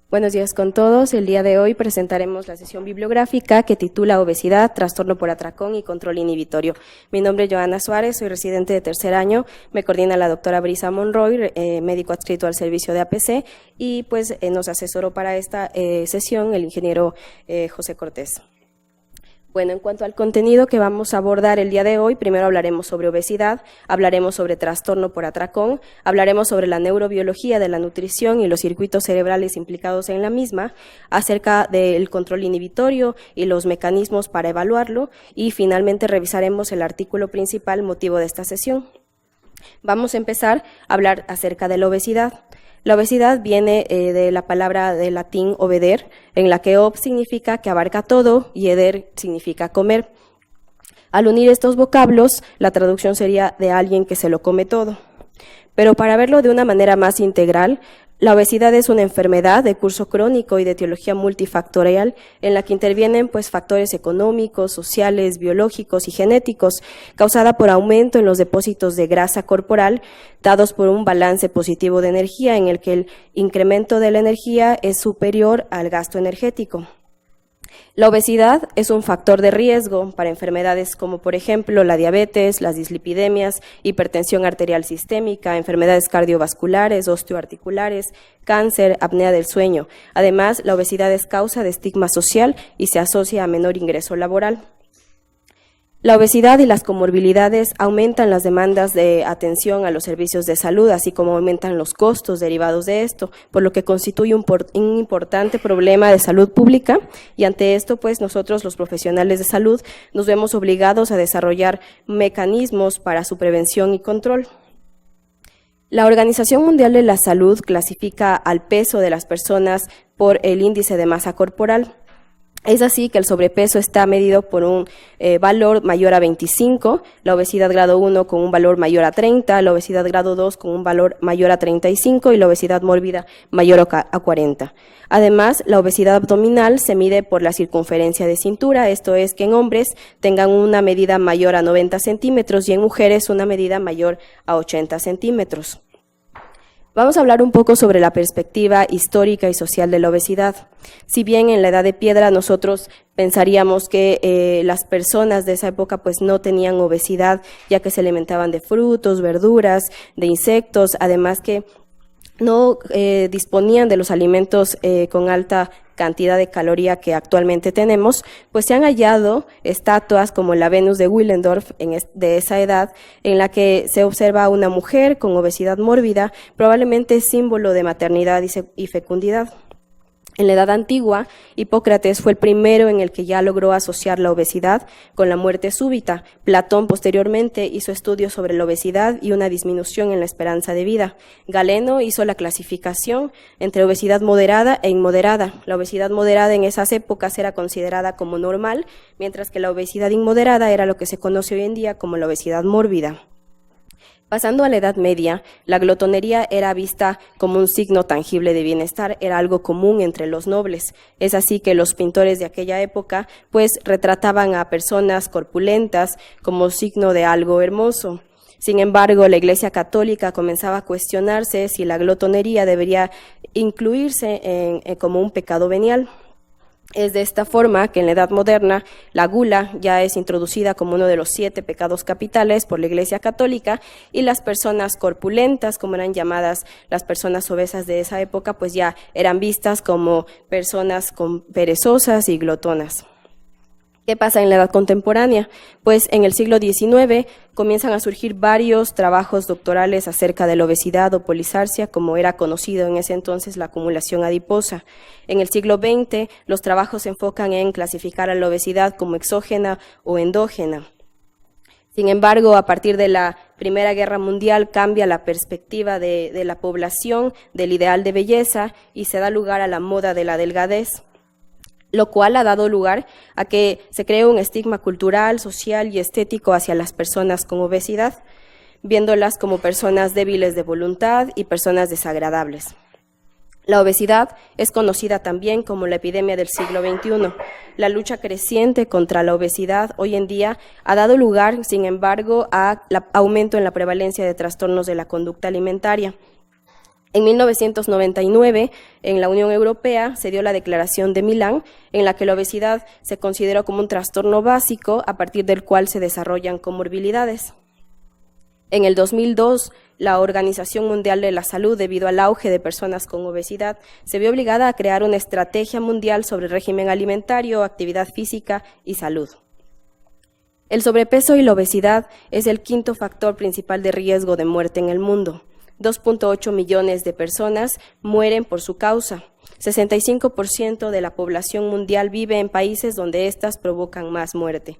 Buenos días con todos. El día de hoy presentaremos la sesión bibliográfica que titula Obesidad, Trastorno por Atracón y Control Inhibitorio. Mi nombre es Joana Suárez, soy residente de tercer año, me coordina la doctora Brisa Monroy, médico adscrito al servicio de APC, y pues nos asesoró para esta sesión el ingeniero José Cortés. Bueno, en cuanto al contenido que vamos a abordar el día de hoy, primero hablaremos sobre obesidad, hablaremos sobre trastorno por atracón, hablaremos sobre la neurobiología de la nutrición y los circuitos cerebrales implicados en la misma, acerca del control inhibitorio y los mecanismos para evaluarlo, y finalmente revisaremos el artículo principal motivo de esta sesión. Vamos a empezar a hablar acerca de la obesidad. La obesidad viene de la palabra de latín obeder, en la que ob significa que abarca todo y eder significa comer. Al unir estos vocablos, la traducción sería de alguien que se lo come todo. Pero para verlo de una manera más integral, la obesidad es una enfermedad de curso crónico y de etiología multifactorial en la que intervienen factores económicos, sociales, biológicos y genéticos, causada por aumento en los depósitos de grasa corporal, dados por un balance positivo de energía en el que el incremento de la energía es superior al gasto energético. La obesidad es un factor de riesgo para enfermedades como, por ejemplo, la diabetes, las dislipidemias, hipertensión arterial sistémica, enfermedades cardiovasculares, osteoarticulares, cáncer, apnea del sueño. Además, la obesidad es causa de estigma social y se asocia a menor ingreso laboral. La obesidad y las comorbilidades aumentan las demandas de atención a los servicios de salud, así como aumentan los costos derivados de esto, por lo que constituye un importante problema de salud pública, y ante esto, nosotros, los profesionales de salud, nos vemos obligados a desarrollar mecanismos para su prevención y control. La Organización Mundial de la Salud clasifica al peso de las personas por el índice de masa corporal. Es así que el sobrepeso está medido por un valor mayor a 25, la obesidad grado 1 con un valor mayor a 30, la obesidad grado 2 con un valor mayor a 35 y la obesidad mórbida mayor a 40. Además, la obesidad abdominal se mide por la circunferencia de cintura, esto es que en hombres tengan una medida mayor a 90 centímetros y en mujeres una medida mayor a 80 centímetros. Vamos a hablar un poco sobre la perspectiva histórica y social de la obesidad. Si bien en la Edad de Piedra nosotros pensaríamos que las personas de esa época no tenían obesidad, ya que se alimentaban de frutos, verduras, de insectos, además que no disponían de los alimentos con alta cantidad de caloría que actualmente tenemos, se han hallado estatuas como la Venus de Willendorf de esa edad, en la que se observa a una mujer con obesidad mórbida, probablemente símbolo de maternidad y fecundidad. En la Edad Antigua, Hipócrates fue el primero en el que ya logró asociar la obesidad con la muerte súbita. Platón posteriormente hizo estudios sobre la obesidad y una disminución en la esperanza de vida. Galeno hizo la clasificación entre obesidad moderada e inmoderada. La obesidad moderada en esas épocas era considerada como normal, mientras que la obesidad inmoderada era lo que se conoce hoy en día como la obesidad mórbida. Pasando a la Edad Media, la glotonería era vista como un signo tangible de bienestar, era algo común entre los nobles. Es así que los pintores de aquella época retrataban a personas corpulentas como signo de algo hermoso. Sin embargo, la Iglesia Católica comenzaba a cuestionarse si la glotonería debería incluirse como un pecado venial. Es de esta forma que en la Edad Moderna la gula ya es introducida como uno de los 7 pecados capitales por la Iglesia Católica, y las personas corpulentas, como eran llamadas las personas obesas de esa época, ya eran vistas como personas perezosas y glotonas. ¿Qué pasa en la edad contemporánea? En el siglo XIX comienzan a surgir varios trabajos doctorales acerca de la obesidad o polisarcia, como era conocido en ese entonces la acumulación adiposa. En el siglo XX los trabajos se enfocan en clasificar a la obesidad como exógena o endógena. Sin embargo, a partir de la Primera Guerra Mundial cambia la perspectiva de la población, del ideal de belleza, y se da lugar a la moda de la delgadez, lo cual ha dado lugar a que se cree un estigma cultural, social y estético hacia las personas con obesidad. viéndolas como personas débiles de voluntad y personas desagradables. La obesidad es conocida también como la epidemia del siglo XXI. La lucha creciente contra la obesidad hoy en día ha dado lugar, sin embargo, a aumento en la prevalencia de trastornos de la conducta alimentaria. En 1999, en la Unión Europea, se dio la Declaración de Milán, en la que la obesidad se consideró como un trastorno básico a partir del cual se desarrollan comorbilidades. En el 2002, la Organización Mundial de la Salud, debido al auge de personas con obesidad, se vio obligada a crear una estrategia mundial sobre régimen alimentario, actividad física y salud. El sobrepeso y la obesidad es el quinto factor principal de riesgo de muerte en el mundo. 2.8 millones de personas mueren por su causa. 65% de la población mundial vive en países donde éstas provocan más muerte.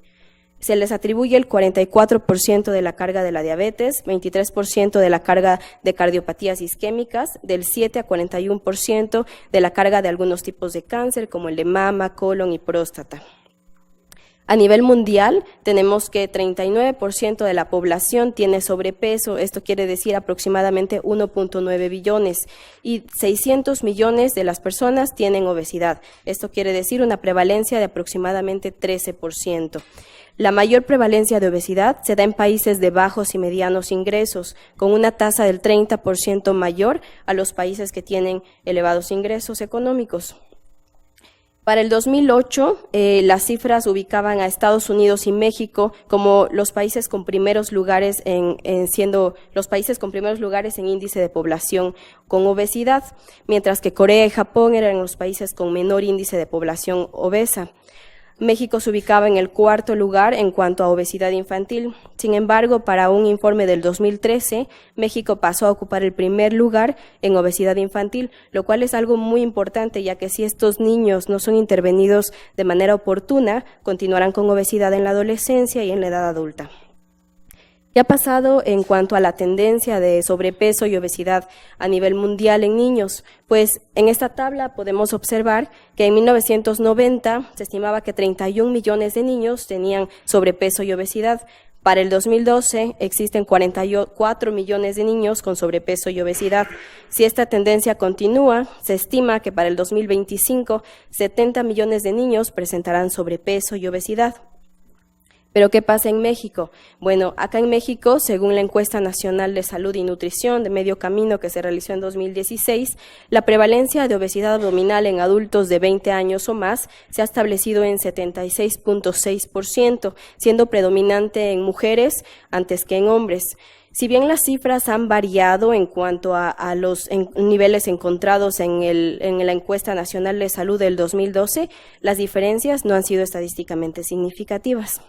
Se les atribuye el 44% de la carga de la diabetes, 23% de la carga de cardiopatías isquémicas, del 7 a 41% de la carga de algunos tipos de cáncer, como el de mama, colon y próstata. A nivel mundial, tenemos que 39% de la población tiene sobrepeso, esto quiere decir aproximadamente 1.9 billones, y 600 millones de las personas tienen obesidad, esto quiere decir una prevalencia de aproximadamente 13%. La mayor prevalencia de obesidad se da en países de bajos y medianos ingresos, con una tasa del 30% mayor a los países que tienen elevados ingresos económicos. Para el 2008, las cifras ubicaban a Estados Unidos y México como los países con primeros lugares siendo los países con primeros lugares en índice de población con obesidad, mientras que Corea y Japón eran los países con menor índice de población obesa. México se ubicaba en el cuarto lugar en cuanto a obesidad infantil. Sin embargo, para un informe del 2013, México pasó a ocupar el primer lugar en obesidad infantil, lo cual es algo muy importante, ya que si estos niños no son intervenidos de manera oportuna, continuarán con obesidad en la adolescencia y en la edad adulta. ¿Qué ha pasado en cuanto a la tendencia de sobrepeso y obesidad a nivel mundial en niños? Pues en esta tabla podemos observar que en 1990 se estimaba que 31 millones de niños tenían sobrepeso y obesidad. Para el 2012 existen 44 millones de niños con sobrepeso y obesidad. Si esta tendencia continúa, se estima que para el 2025 70 millones de niños presentarán sobrepeso y obesidad. ¿Pero qué pasa en México? Bueno, acá en México, según la Encuesta Nacional de Salud y Nutrición de Medio Camino que se realizó en 2016, la prevalencia de obesidad abdominal en adultos de 20 años o más se ha establecido en 76.6%, siendo predominante en mujeres antes que en hombres. Si bien las cifras han variado en cuanto a los niveles encontrados en la Encuesta Nacional de Salud del 2012, las diferencias no han sido estadísticamente significativas.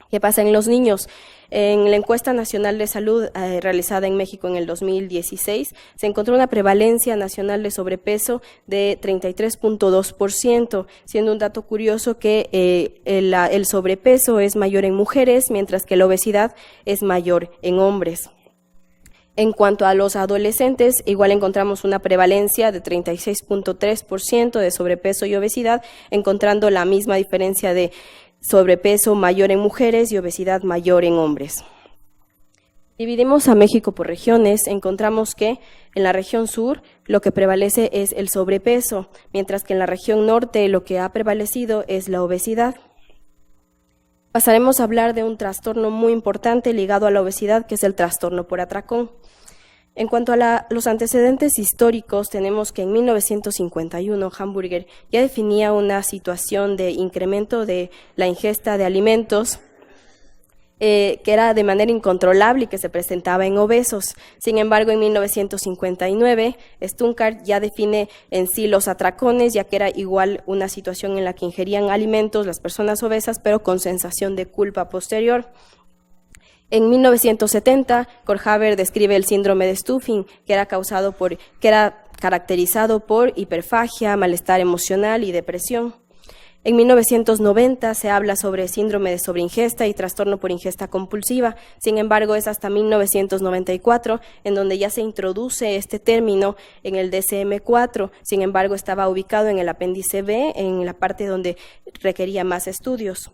¿Qué pasa en los niños? En la encuesta nacional de salud realizada en México en el 2016, se encontró una prevalencia nacional de sobrepeso de 33.2%, siendo un dato curioso que el sobrepeso es mayor en mujeres, mientras que la obesidad es mayor en hombres. En cuanto a los adolescentes, igual encontramos una prevalencia de 36.3% de sobrepeso y obesidad, encontrando la misma diferencia de sobrepeso mayor en mujeres y obesidad mayor en hombres. Dividimos a México por regiones, encontramos que en la región sur lo que prevalece es el sobrepeso, mientras que en la región norte lo que ha prevalecido es la obesidad. Pasaremos a hablar de un trastorno muy importante ligado a la obesidad, que es el trastorno por atracón. En cuanto a los antecedentes históricos, tenemos que en 1951 Hamburger ya definía una situación de incremento de la ingesta de alimentos que era de manera incontrolable y que se presentaba en obesos. Sin embargo, en 1959, Stunkard ya define en sí los atracones, ya que era igual una situación en la que ingerían alimentos las personas obesas, pero con sensación de culpa posterior. En 1970, Kornhaber describe el síndrome de Stuffing, que era caracterizado por hiperfagia, malestar emocional y depresión. En 1990 se habla sobre síndrome de sobreingesta y trastorno por ingesta compulsiva. Sin embargo, es hasta 1994 en donde ya se introduce este término en el DSM-4. Sin embargo, estaba ubicado en el apéndice B, en la parte donde requería más estudios.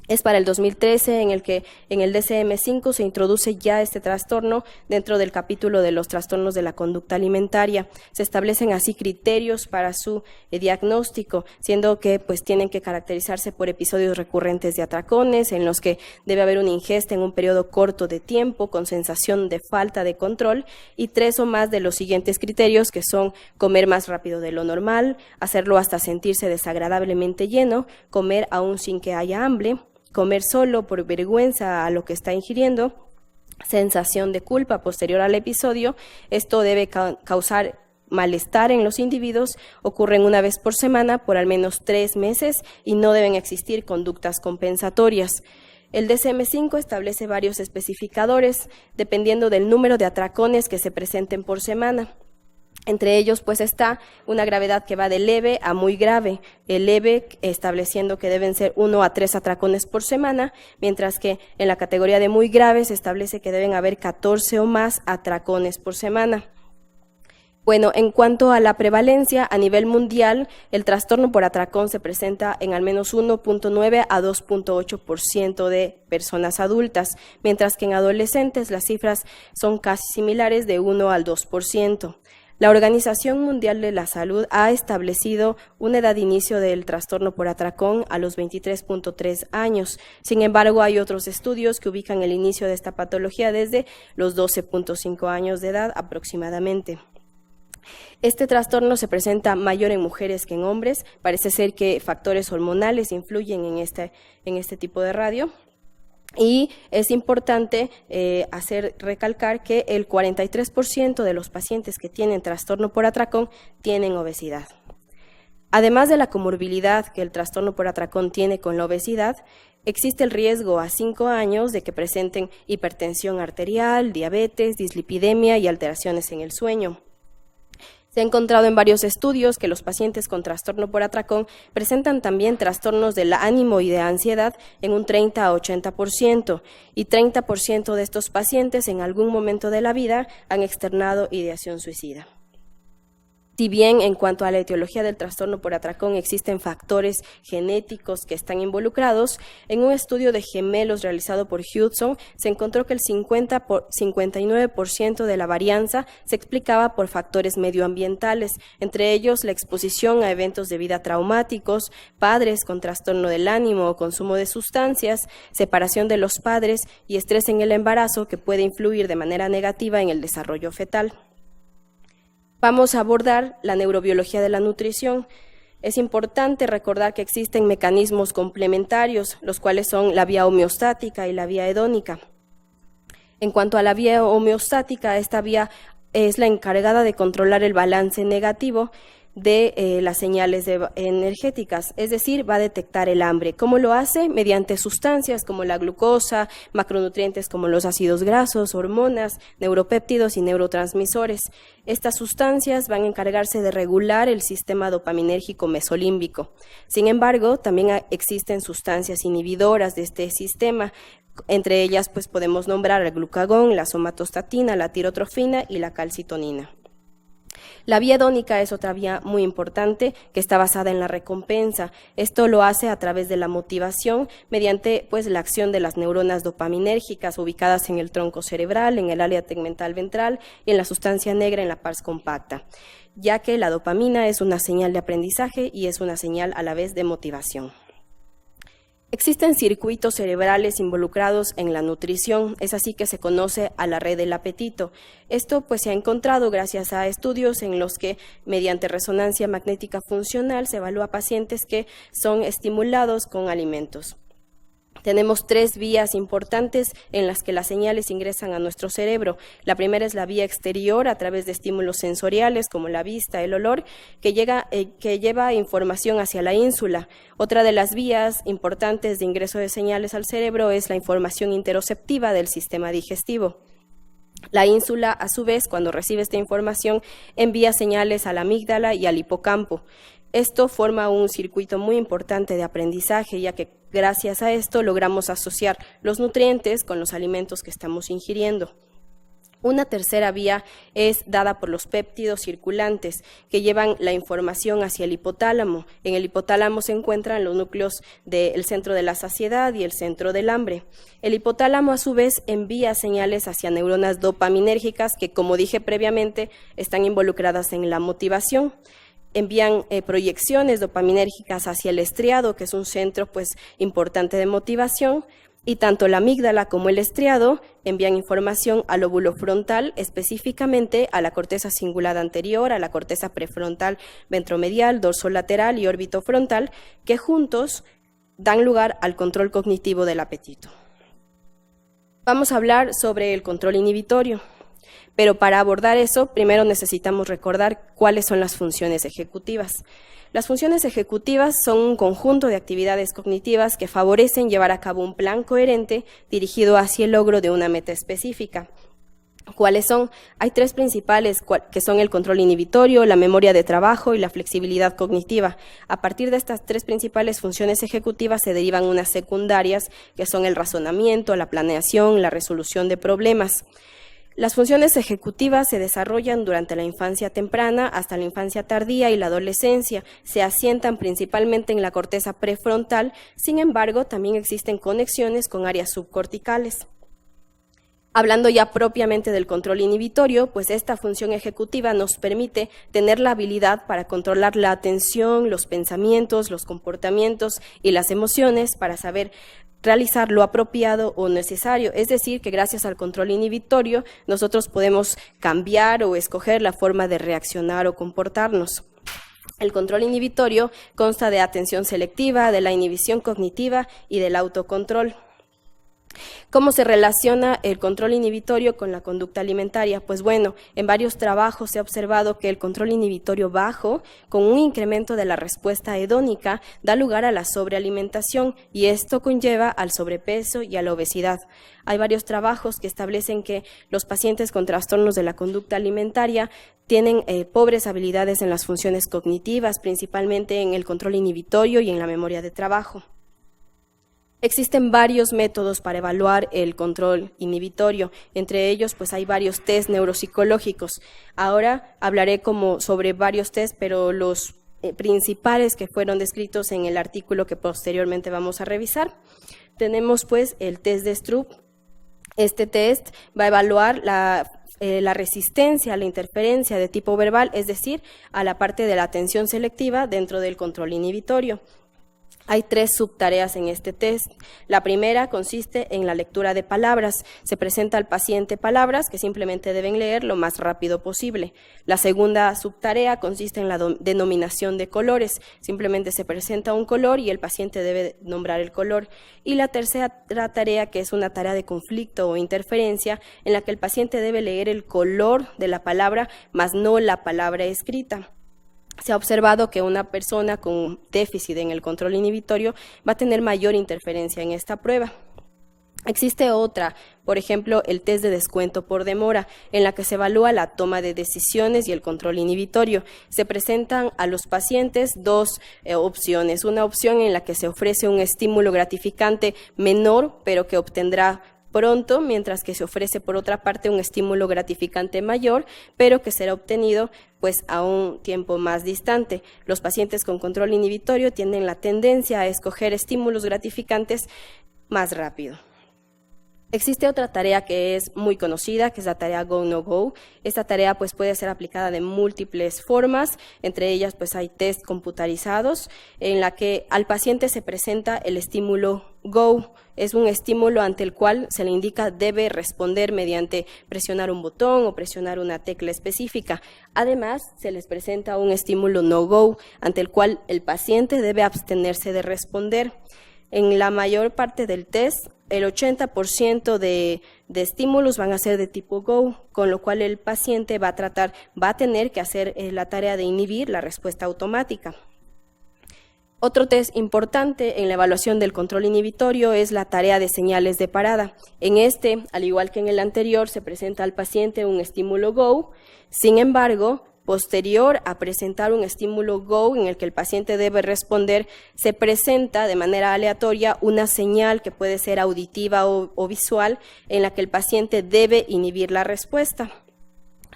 Es para el 2013 en el que en el DSM-5 se introduce ya este trastorno dentro del capítulo de los trastornos de la conducta alimentaria. Se establecen así criterios para su diagnóstico, siendo que pues tienen que caracterizarse por episodios recurrentes de atracones, en los que debe haber una ingesta en un periodo corto de tiempo con sensación de falta de control, y 3 o más de los siguientes criterios, que son comer más rápido de lo normal, hacerlo hasta sentirse desagradablemente lleno, comer aún sin que haya hambre, comer solo por vergüenza a lo que está ingiriendo, sensación de culpa posterior al episodio. Esto debe causar malestar en los individuos, ocurren una vez por semana por al menos 3 meses y no deben existir conductas compensatorias. El DSM-5 establece varios especificadores dependiendo del número de atracones que se presenten por semana. Entre ellos, pues, está una gravedad que va de leve a muy grave. El leve estableciendo que deben ser 1 a 3 atracones por semana, mientras que en la categoría de muy grave se establece que deben haber 14 o más atracones por semana. Bueno, en cuanto a la prevalencia, a nivel mundial, el trastorno por atracón se presenta en al menos 1.9 a 2.8% de personas adultas, mientras que en adolescentes las cifras son casi similares, de 1 al 2%. La Organización Mundial de la Salud ha establecido una edad de inicio del trastorno por atracón a los 23.3 años. Sin embargo, hay otros estudios que ubican el inicio de esta patología desde los 12.5 años de edad aproximadamente. Este trastorno se presenta mayor en mujeres que en hombres. Parece ser que factores hormonales influyen en este tipo de radio. Y es importante recalcar que el 43% de los pacientes que tienen trastorno por atracón tienen obesidad. Además de la comorbilidad que el trastorno por atracón tiene con la obesidad, existe el riesgo a 5 años de que presenten hipertensión arterial, diabetes, dislipidemia y alteraciones en el sueño. Se ha encontrado en varios estudios que los pacientes con trastorno por atracón presentan también trastornos del ánimo y de ansiedad en un 30 a 80%, y 30% de estos pacientes en algún momento de la vida han externado ideación suicida. Si bien en cuanto a la etiología del trastorno por atracón existen factores genéticos que están involucrados, en un estudio de gemelos realizado por Hudson se encontró que el 59% de la varianza se explicaba por factores medioambientales, entre ellos la exposición a eventos de vida traumáticos, padres con trastorno del ánimo o consumo de sustancias, separación de los padres y estrés en el embarazo, que puede influir de manera negativa en el desarrollo fetal. Vamos a abordar la neurobiología de la nutrición. Es importante recordar que existen mecanismos complementarios, los cuales son la vía homeostática y la vía hedónica. En cuanto a la vía homeostática, esta vía es la encargada de controlar el balance negativo de las señales energéticas, es decir, va a detectar el hambre. ¿Cómo lo hace? Mediante sustancias como la glucosa, macronutrientes como los ácidos grasos, hormonas, neuropéptidos y neurotransmisores. Estas sustancias van a encargarse de regular el sistema dopaminérgico mesolímbico. Sin embargo, también existen sustancias inhibidoras de este sistema. Entre ellas, pues, podemos nombrar el glucagón, la somatostatina, la tirotrofina y la calcitonina. La vía hedónica es otra vía muy importante que está basada en la recompensa. Esto lo hace a través de la motivación mediante, pues, la acción de las neuronas dopaminérgicas ubicadas en el tronco cerebral, en el área tegmental ventral y en la sustancia negra en la pars compacta, ya que la dopamina es una señal de aprendizaje y es una señal a la vez de motivación. Existen circuitos cerebrales involucrados en la nutrición, es así que se conoce a la red del apetito. Esto, pues, se ha encontrado gracias a estudios en los que mediante resonancia magnética funcional se evalúa pacientes que son estimulados con alimentos. Tenemos 3 vías importantes en las que las señales ingresan a nuestro cerebro. La primera es la vía exterior, a través de estímulos sensoriales como la vista, el olor, que lleva información hacia la ínsula. Otra de las vías importantes de ingreso de señales al cerebro es la información interoceptiva del sistema digestivo. La ínsula, a su vez, cuando recibe esta información, envía señales a la amígdala y al hipocampo. Esto forma un circuito muy importante de aprendizaje, ya que gracias a esto logramos asociar los nutrientes con los alimentos que estamos ingiriendo. Una tercera vía es dada por los péptidos circulantes que llevan la información hacia el hipotálamo. En el hipotálamo se encuentran los núcleos del centro de la saciedad y el centro del hambre. El hipotálamo, a su vez, envía señales hacia neuronas dopaminérgicas que, como dije previamente, están involucradas en la motivación. Envían proyecciones dopaminérgicas hacia el estriado, que es un centro importante de motivación. Y tanto la amígdala como el estriado envían información al lóbulo frontal, específicamente a la corteza cingulada anterior, a la corteza prefrontal ventromedial, dorsolateral y orbitofrontal, que juntos dan lugar al control cognitivo del apetito. Vamos a hablar sobre el control inhibitorio, pero para abordar eso, primero necesitamos recordar cuáles son las funciones ejecutivas. Las funciones ejecutivas son un conjunto de actividades cognitivas que favorecen llevar a cabo un plan coherente dirigido hacia el logro de una meta específica. ¿Cuáles son? Hay tres principales, que son el control inhibitorio, la memoria de trabajo y la flexibilidad cognitiva. A partir de estas tres principales funciones ejecutivas se derivan unas secundarias, que son el razonamiento, la planeación, la resolución de problemas. Las funciones ejecutivas se desarrollan durante la infancia temprana hasta la infancia tardía y la adolescencia. Se asientan principalmente en la corteza prefrontal, sin embargo, también existen conexiones con áreas subcorticales. Hablando ya propiamente del control inhibitorio, pues esta función ejecutiva nos permite tener la habilidad para controlar la atención, los pensamientos, los comportamientos y las emociones para saber realizar lo apropiado o necesario, es decir, que gracias al control inhibitorio nosotros podemos cambiar o escoger la forma de reaccionar o comportarnos. El control inhibitorio consta de atención selectiva, de la inhibición cognitiva y del autocontrol. ¿Cómo se relaciona el control inhibitorio con la conducta alimentaria? Pues bueno, en varios trabajos se ha observado que el control inhibitorio bajo, con un incremento de la respuesta hedónica, da lugar a la sobrealimentación y esto conlleva al sobrepeso y a la obesidad. Hay varios trabajos que establecen que los pacientes con trastornos de la conducta alimentaria tienen pobres habilidades en las funciones cognitivas, principalmente en el control inhibitorio y en la memoria de trabajo. Existen varios métodos para evaluar el control inhibitorio, entre ellos pues hay varios test neuropsicológicos. Ahora hablaré sobre varios test, pero los principales que fueron descritos en el artículo que posteriormente vamos a revisar. Tenemos pues el test de Stroop. Este test va a evaluar la resistencia a la interferencia de tipo verbal, es decir, a la parte de la atención selectiva dentro del control inhibitorio. Hay tres subtareas en este test. La primera consiste en la lectura de palabras. Se presenta al paciente palabras que simplemente deben leer lo más rápido posible. La segunda subtarea consiste en la denominación de colores. Simplemente se presenta un color y el paciente debe nombrar el color. Y la tercera tarea, que es una tarea de conflicto o interferencia, en la que el paciente debe leer el color de la palabra, más no la palabra escrita. Se ha observado que una persona con déficit en el control inhibitorio va a tener mayor interferencia en esta prueba. Existe otra, por ejemplo, el test de descuento por demora, en la que se evalúa la toma de decisiones y el control inhibitorio. Se presentan a los pacientes dos opciones. Una opción en la que se ofrece un estímulo gratificante menor, pero que obtendrá pronto, mientras que se ofrece por otra parte un estímulo gratificante mayor, pero que será obtenido pues a un tiempo más distante. Los pacientes con control inhibitorio tienen la tendencia a escoger estímulos gratificantes más rápido. Existe otra tarea que es muy conocida, que es la tarea Go No Go. Esta tarea pues puede ser aplicada de múltiples formas, entre ellas pues hay test computarizados en la que al paciente se presenta el estímulo Go. Es un estímulo ante el cual se le indica debe responder mediante presionar un botón o presionar una tecla específica. Además, se les presenta un estímulo No Go, ante el cual el paciente debe abstenerse de responder. En la mayor parte del test, el 80% de estímulos van a ser de tipo Go, con lo cual el paciente va a tener que hacer la tarea de inhibir la respuesta automática. Otro test importante en la evaluación del control inhibitorio es la tarea de señales de parada. En este, al igual que en el anterior, se presenta al paciente un estímulo Go, sin embargo, posterior a presentar un estímulo GO en el que el paciente debe responder, se presenta de manera aleatoria una señal que puede ser auditiva o visual en la que el paciente debe inhibir la respuesta.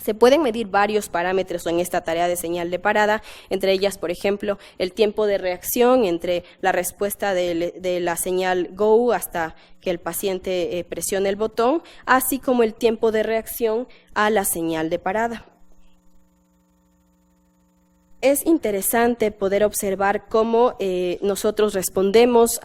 Se pueden medir varios parámetros en esta tarea de señal de parada, entre ellas, por ejemplo, el tiempo de reacción entre la respuesta de la señal GO hasta que el paciente presione el botón, así como el tiempo de reacción a la señal de parada. Es interesante poder observar cómo nosotros respondemos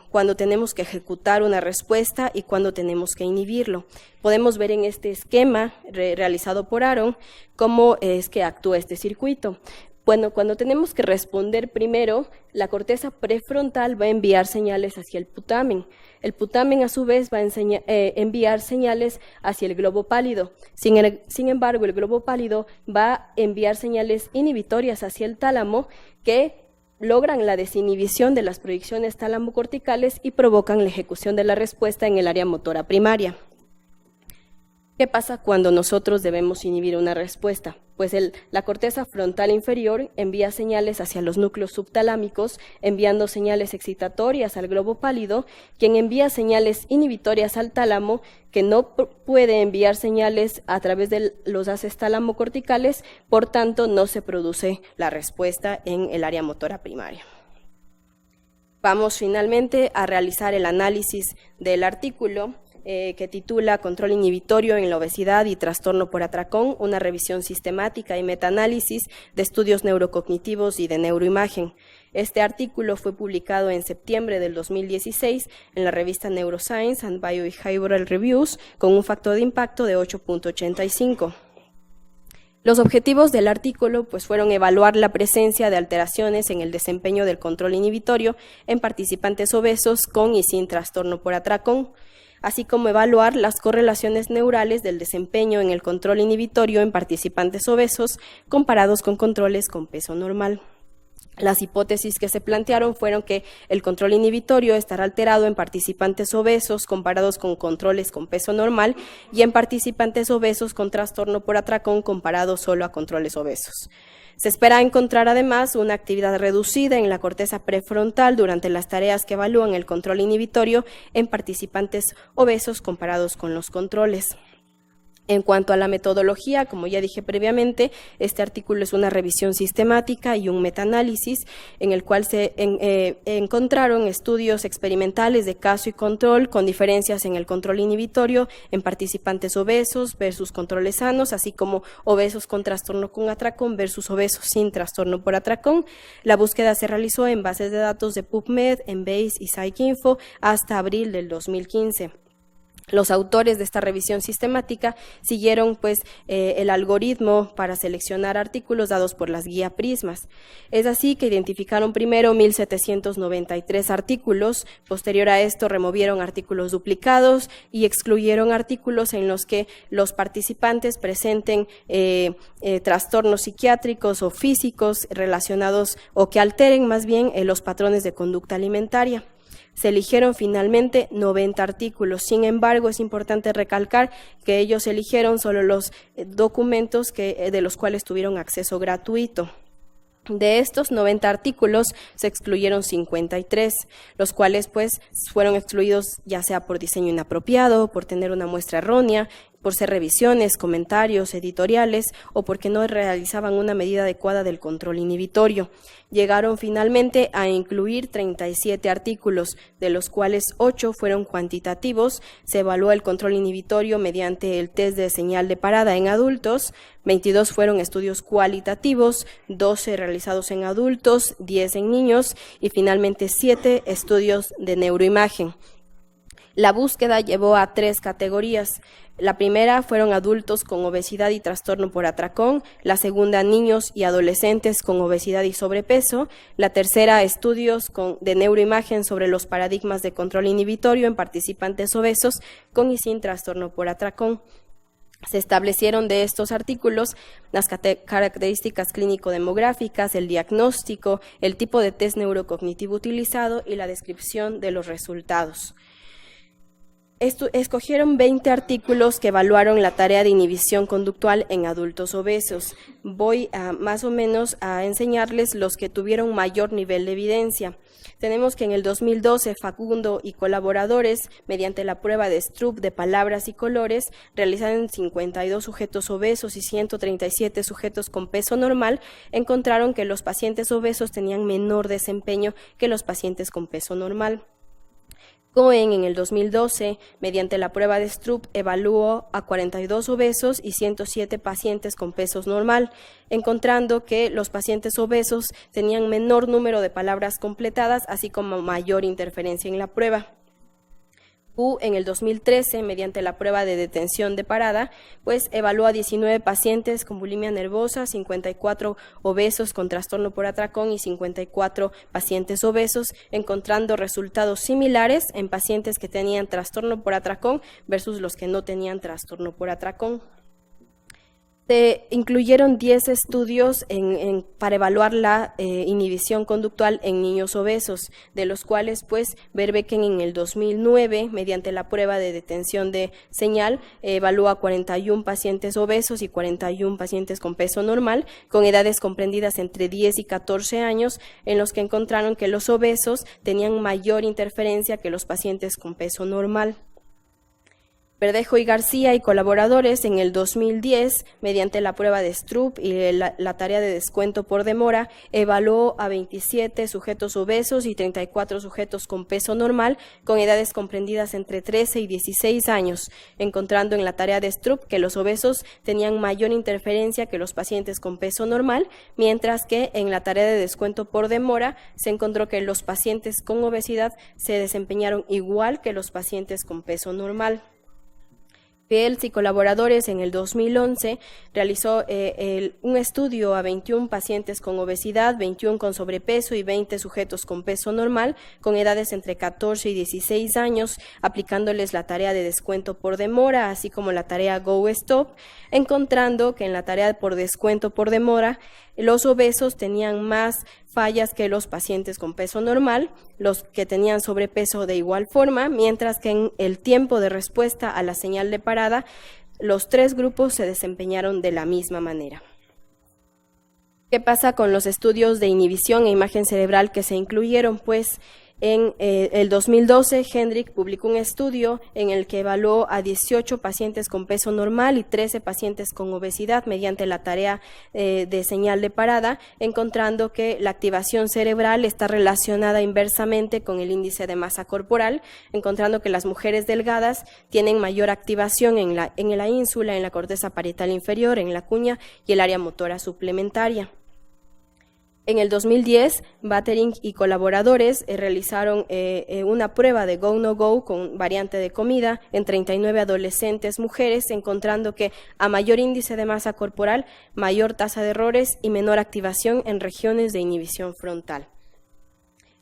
cuando tenemos que ejecutar una respuesta y cuando tenemos que inhibirlo. Podemos ver en este esquema realizado por Aaron cómo es que actúa este circuito. Bueno, cuando tenemos que responder primero, la corteza prefrontal va a enviar señales hacia el putamen. El putamen, a su vez, va a enviar señales hacia el globo pálido. Sin embargo, el globo pálido va a enviar señales inhibitorias hacia el tálamo que logran la desinhibición de las proyecciones talamocorticales y provocan la ejecución de la respuesta en el área motora primaria. ¿Qué pasa cuando nosotros debemos inhibir una respuesta? Pues la corteza frontal inferior envía señales hacia los núcleos subtalámicos, enviando señales excitatorias al globo pálido, quien envía señales inhibitorias al tálamo, que no puede enviar señales a través de los haces talamocorticales, por tanto no se produce la respuesta en el área motora primaria. Vamos finalmente a realizar el análisis del artículo que titula Control inhibitorio en la obesidad y trastorno por atracón, una revisión sistemática y metaanálisis de estudios neurocognitivos y de neuroimagen. Este artículo fue publicado en septiembre del 2016 en la revista Neuroscience and Biobehavioral Reviews con un factor de impacto de 8.85. Los objetivos del artículo fueron evaluar la presencia de alteraciones en el desempeño del control inhibitorio en participantes obesos con y sin trastorno por atracón, así como evaluar las correlaciones neurales del desempeño en el control inhibitorio en participantes obesos comparados con controles con peso normal. Las hipótesis que se plantearon fueron que el control inhibitorio estará alterado en participantes obesos comparados con controles con peso normal y en participantes obesos con trastorno por atracón comparado solo a controles obesos. Se espera encontrar además una actividad reducida en la corteza prefrontal durante las tareas que evalúan el control inhibitorio en participantes obesos comparados con los controles. En cuanto a la metodología, como ya dije previamente, este artículo es una revisión sistemática y un metaanálisis en el cual se encontraron estudios experimentales de caso y control con diferencias en el control inhibitorio en participantes obesos versus controles sanos, así como obesos con trastorno con atracón versus obesos sin trastorno por atracón. La búsqueda se realizó en bases de datos de PubMed, Embase y PsycInfo hasta abril del 2015. Los autores de esta revisión sistemática siguieron el algoritmo para seleccionar artículos dados por las guías Prismas. Es así que identificaron primero 1.793 artículos, posterior a esto removieron artículos duplicados y excluyeron artículos en los que los participantes presenten trastornos psiquiátricos o físicos relacionados o que alteren más bien los patrones de conducta alimentaria. Se eligieron finalmente 90 artículos. Sin embargo, es importante recalcar que ellos eligieron solo los documentos de los cuales tuvieron acceso gratuito. De estos 90 artículos se excluyeron 53, los cuales fueron excluidos ya sea por diseño inapropiado, por tener una muestra errónea, por ser revisiones, comentarios, editoriales o porque no realizaban una medida adecuada del control inhibitorio. Llegaron finalmente a incluir 37 artículos, de los cuales 8 fueron cuantitativos. Se evaluó el control inhibitorio mediante el test de señal de parada en adultos, 22 fueron estudios cualitativos, 12 realizados en adultos, 10 en niños y finalmente 7 estudios de neuroimagen. La búsqueda llevó a 3 categorías. La primera fueron adultos con obesidad y trastorno por atracón, la segunda niños y adolescentes con obesidad y sobrepeso, la tercera estudios de neuroimagen sobre los paradigmas de control inhibitorio en participantes obesos con y sin trastorno por atracón. Se establecieron de estos artículos las características clínico-demográficas, el diagnóstico, el tipo de test neurocognitivo utilizado y la descripción de los resultados. Escogieron 20 artículos que evaluaron la tarea de inhibición conductual en adultos obesos. Voy más o menos a enseñarles los que tuvieron mayor nivel de evidencia. Tenemos que en el 2012 Facundo y colaboradores, mediante la prueba de Stroop de palabras y colores, realizada en 52 sujetos obesos y 137 sujetos con peso normal, encontraron que los pacientes obesos tenían menor desempeño que los pacientes con peso normal. Cohen en el 2012, mediante la prueba de Stroop, evaluó a 42 obesos y 107 pacientes con peso normal, encontrando que los pacientes obesos tenían menor número de palabras completadas, así como mayor interferencia en la prueba. En el 2013, mediante la prueba de detención de parada, pues evaluó a 19 pacientes con bulimia nervosa, 54 obesos con trastorno por atracón y 54 pacientes obesos, encontrando resultados similares en pacientes que tenían trastorno por atracón versus los que no tenían trastorno por atracón. Se incluyeron 10 estudios para evaluar la inhibición conductual en niños obesos, de los cuales pues Verbeeken en el 2009, mediante la prueba de detención de señal, evaluó a 41 pacientes obesos y 41 pacientes con peso normal, con edades comprendidas entre 10 y 14 años, en los que encontraron que los obesos tenían mayor interferencia que los pacientes con peso normal. Verdejo y García y colaboradores en el 2010, mediante la prueba de Stroop y la tarea de descuento por demora, evaluó a 27 sujetos obesos y 34 sujetos con peso normal, con edades comprendidas entre 13 y 16 años, encontrando en la tarea de Stroop que los obesos tenían mayor interferencia que los pacientes con peso normal, mientras que en la tarea de descuento por demora se encontró que los pacientes con obesidad se desempeñaron igual que los pacientes con peso normal. Fields y colaboradores en el 2011 realizó un estudio a 21 pacientes con obesidad, 21 con sobrepeso y 20 sujetos con peso normal, con edades entre 14 y 16 años, aplicándoles la tarea de descuento por demora, así como la tarea Go Stop, encontrando que en la tarea por descuento por demora, los obesos tenían más fallas que los pacientes con peso normal, los que tenían sobrepeso de igual forma, mientras que en el tiempo de respuesta a la señal de parada, los tres grupos se desempeñaron de la misma manera. ¿Qué pasa con los estudios de inhibición e imagen cerebral que se incluyeron? Pues en el 2012, Hendrick publicó un estudio en el que evaluó a 18 pacientes con peso normal y 13 pacientes con obesidad mediante la tarea de señal de parada, encontrando que la activación cerebral está relacionada inversamente con el índice de masa corporal, encontrando que las mujeres delgadas tienen mayor activación en la ínsula, en la corteza parietal inferior, en la cuña y el área motora suplementaria. En el 2010, Battering y colaboradores realizaron una prueba de Go-No-Go con variante de comida en 39 adolescentes mujeres, encontrando que a mayor índice de masa corporal, mayor tasa de errores y menor activación en regiones de inhibición frontal.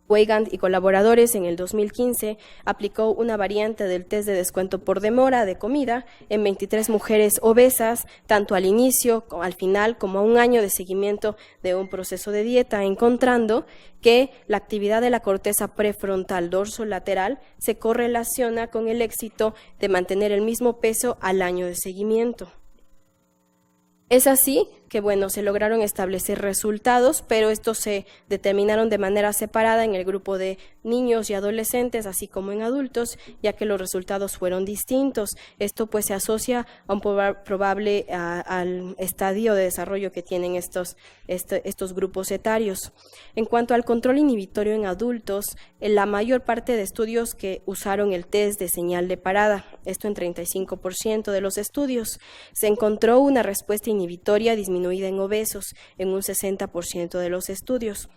Weigand y colaboradores en el 2015 aplicó una variante del test de descuento por demora de comida en 23 mujeres obesas, tanto al inicio, al final, como a un año de seguimiento de un proceso de dieta, encontrando que la actividad de la corteza prefrontal dorsolateral se correlaciona con el éxito de mantener el mismo peso al año de seguimiento. Es así que, se lograron establecer resultados, pero estos se determinaron de manera separada en el grupo de niños y adolescentes, así como en adultos, ya que los resultados fueron distintos. Esto se asocia a un probable al estadio de desarrollo que tienen estos grupos etarios. En cuanto al control inhibitorio en adultos, la mayor parte de estudios que usaron el test de señal de parada, esto en 35% de los estudios, se encontró una respuesta inhibitoria disminuida en obesos en un 60% de los estudios.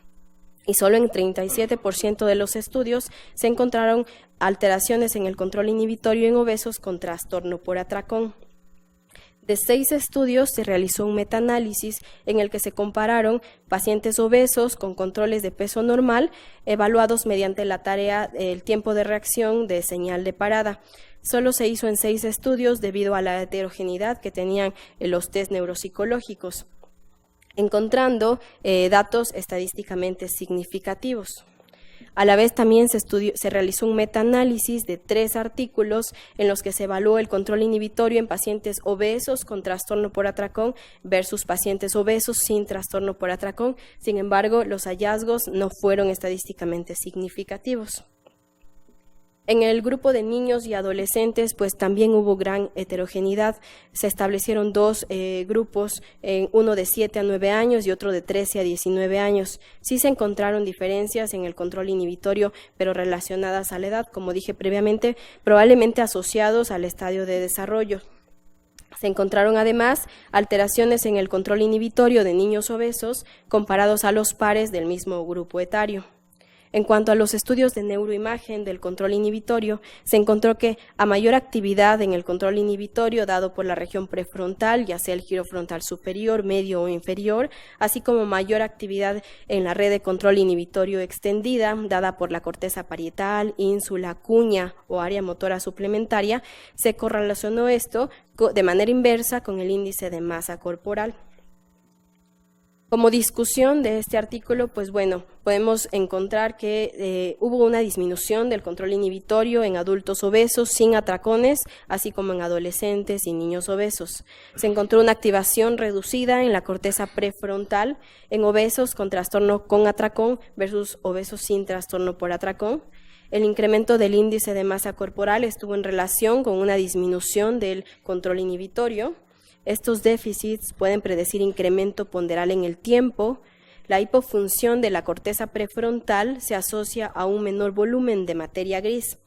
Y solo en 37% de los estudios se encontraron alteraciones en el control inhibitorio en obesos con trastorno por atracón. De 6 estudios se realizó un metaanálisis en el que se compararon pacientes obesos con controles de peso normal evaluados mediante la tarea el tiempo de reacción de señal de parada. Solo se hizo en 6 estudios debido a la heterogeneidad que tenían los test neuropsicológicos, encontrando datos estadísticamente significativos. A la vez también se realizó un metaanálisis de 3 artículos en los que se evaluó el control inhibitorio en pacientes obesos con trastorno por atracón versus pacientes obesos sin trastorno por atracón. Sin embargo, los hallazgos no fueron estadísticamente significativos. En el grupo de niños y adolescentes, pues también hubo gran heterogeneidad. Se establecieron 2 grupos, uno de 7 a 9 años y otro de 13 a 19 años. Sí se encontraron diferencias en el control inhibitorio, pero relacionadas a la edad, como dije previamente, probablemente asociados al estadio de desarrollo. Se encontraron además alteraciones en el control inhibitorio de niños obesos comparados a los pares del mismo grupo etario. En cuanto a los estudios de neuroimagen del control inhibitorio, se encontró que a mayor actividad en el control inhibitorio dado por la región prefrontal, ya sea el giro frontal superior, medio o inferior, así como mayor actividad en la red de control inhibitorio extendida, dada por la corteza parietal, ínsula, cuña o área motora suplementaria, se correlacionó esto de manera inversa con el índice de masa corporal. Como discusión de este artículo, pues bueno, podemos encontrar que hubo una disminución del control inhibitorio en adultos obesos sin atracones, así como en adolescentes y niños obesos. Se encontró una activación reducida en la corteza prefrontal en obesos con trastorno con atracón versus obesos sin trastorno por atracón. El incremento del índice de masa corporal estuvo en relación con una disminución del control inhibitorio. Estos déficits pueden predecir incremento ponderal en el tiempo. La hipofunción de la corteza prefrontal se asocia a un menor volumen de materia gris.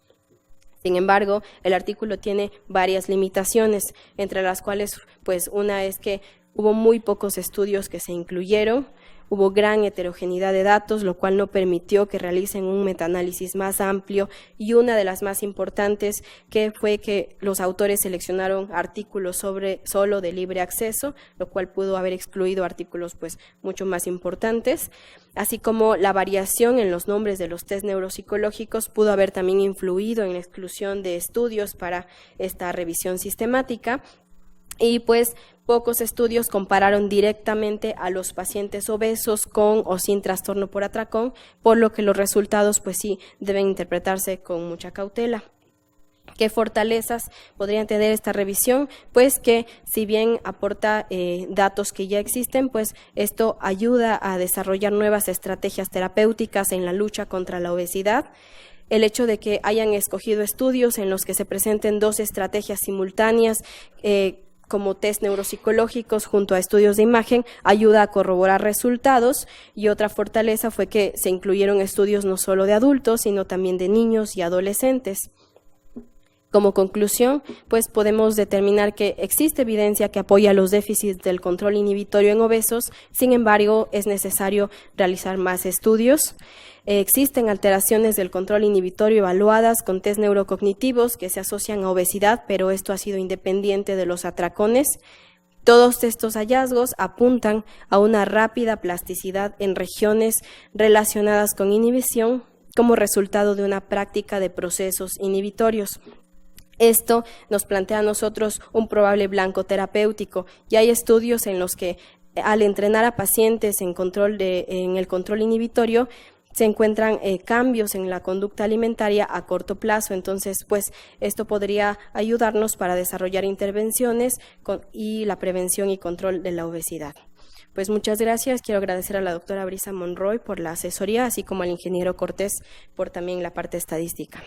Sin embargo, el artículo tiene varias limitaciones, entre las cuales, pues, una es que hubo muy pocos estudios que se incluyeron, hubo gran heterogeneidad de datos, lo cual no permitió que realicen un metaanálisis más amplio, y una de las más importantes que fue que los autores seleccionaron artículos solo de libre acceso, lo cual pudo haber excluido artículos pues mucho más importantes, así como la variación en los nombres de los test neuropsicológicos pudo haber también influido en la exclusión de estudios para esta revisión sistemática. Y pues pocos estudios compararon directamente a los pacientes obesos con o sin trastorno por atracón, por lo que los resultados pues sí deben interpretarse con mucha cautela. ¿Qué fortalezas podrían tener esta revisión? Pues que si bien aporta datos que ya existen, pues esto ayuda a desarrollar nuevas estrategias terapéuticas en la lucha contra la obesidad. El hecho de que hayan escogido estudios en los que se presenten 2 estrategias simultáneas como test neuropsicológicos junto a estudios de imagen ayuda a corroborar resultados, y otra fortaleza fue que se incluyeron estudios no solo de adultos, sino también de niños y adolescentes. Como conclusión, pues podemos determinar que existe evidencia que apoya los déficits del control inhibitorio en obesos, sin embargo, es necesario realizar más estudios. Existen alteraciones del control inhibitorio evaluadas con test neurocognitivos que se asocian a obesidad, pero esto ha sido independiente de los atracones. Todos estos hallazgos apuntan a una rápida plasticidad en regiones relacionadas con inhibición como resultado de una práctica de procesos inhibitorios. Esto nos plantea a nosotros un probable blanco terapéutico, y hay estudios en los que al entrenar a pacientes en el control inhibitorio se encuentran cambios en la conducta alimentaria a corto plazo. Entonces, pues esto podría ayudarnos para desarrollar intervenciones y la prevención y control de la obesidad. Pues muchas gracias. Quiero agradecer a la doctora Brisa Monroy por la asesoría, así como al ingeniero Cortés por también la parte estadística.